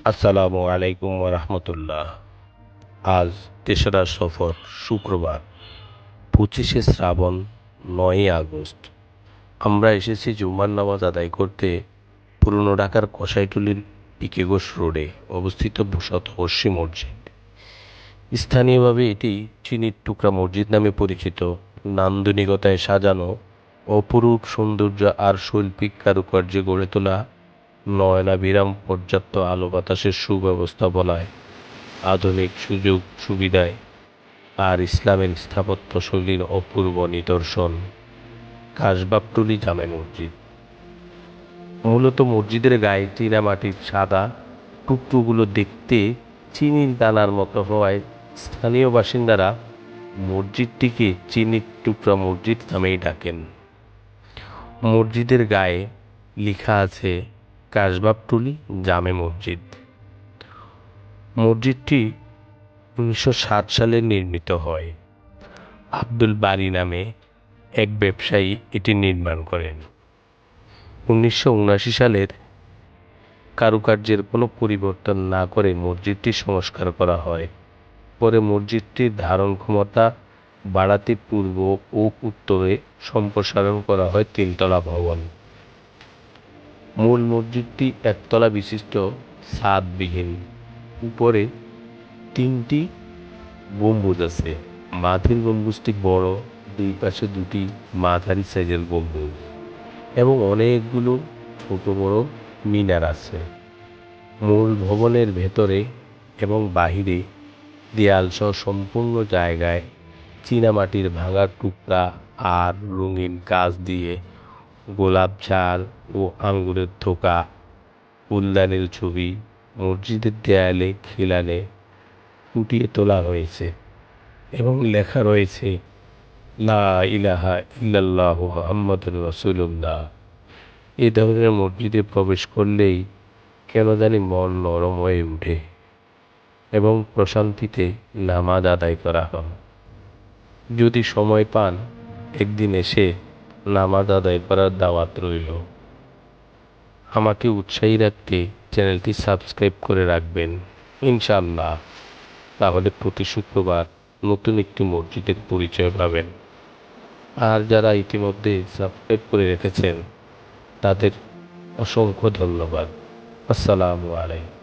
আসসালামু আলাইকুম রহমতুল্লাহ। আজ ৩রা সফর, শুক্রবার, ২৫শে শ্রাবণ, ৯ই আগস্ট। আমরা এসেছি জুম্মার নামাজ আদায় করতে পুরনো ঢাকার কসাইটুলির পিকেগোস রোডে অবস্থিত শতবর্ষী মসজিদ। স্থানীয়ভাবে এটি চিনির টুকরা মসজিদ নামে পরিচিত। নান্দনিকতায় সাজানো, অপরূপ সৌন্দর্য আর শৈল্পিক কারুকার্যে গড়ে তোলা, নয়নাভিরাম পর্যাপ্ত আলো বাতাসের সুব্যবস্থাপনায়, আধুনিক সুযোগ সুবিধায় আর ইসলামের স্থাপত্যশৈলীর অপূর্ব নিদর্শন কাশবাবটুলি জামে মসজিদ। মূলত মসজিদের গায়ে চীনামাটির সাদা টুকরোগুলো দেখতে চিনির দানার মতো হওয়ায় স্থানীয় বাসিন্দারা মসজিদটিকে চিনির টুকরা মসজিদ নামেই ডাকেন। মসজিদের গায়ে লেখা আছে কাশবাবটুলি জামে মসজিদ। মসজিদটি ১৯৬০ সালে নির্মিত হয়। আব্দুল বারী নামে এক ব্যবসায়ী এটি নির্মাণ করেন। ১৯৭৯ সালের কারুকার্যের কোনো পরিবর্তন না করে মসজিদটি সংস্কার করা হয়। পরে মসজিদটির ধারণ ক্ষমতা বাড়াতে পূর্ব ও উত্তরে সম্প্রসারণ করা হয় ৩ তলা ভবন। মূল মসজিদটি একতলা বিশিষ্ট ছাদবিহীন। উপরে ৩টি গম্বুজ আছে। মাঝের গম্বুজটি বড়, দুই পাশে ২টি মাঝারি সাইজের গম্বুজ এবং অনেকগুলো ছোট বড় মিনার আছে। মূল ভবনের ভেতরে এবং বাহিরে দেয়ালসহ সম্পূর্ণ জায়গায় চীনামাটির ভাঙা টুকরা আর রঙিন কাচ দিয়ে গোলাপ ঝাড় ও আঙ্গুরের থোকা, ফুলদানির ছবি মসজিদের দেয়ালে খিলানে ফুটিয়ে তোলা হয়েছে এবং লেখা রয়েছে লা ইলাহা ইল্লাল্লাহু মুহাম্মাদুর রাসূলুল্লাহ। এ ধরনের মসজিদে প্রবেশ করলেই কেন জানি মন নরম হয়ে ওঠে এবং প্রশান্তিতে নামাজ আদায় করা হয়। যদি সময় পান, একদিন এসে নামাজ আদায় করার দাওয়াত রইল। আমাকে উৎসাহী রাখতে চ্যানেলটি সাবস্ক্রাইব করে রাখবেন ইনশাআল্লাহ। তাহলে প্রতি শুক্রবার নতুন একটি মসজিদের পরিচয় পাবেন। আর যারা ইতিমধ্যে সাবস্ক্রাইব করে রেখেছেন তাদের অসংখ্য ধন্যবাদ। আসসালামু আলাইকুম।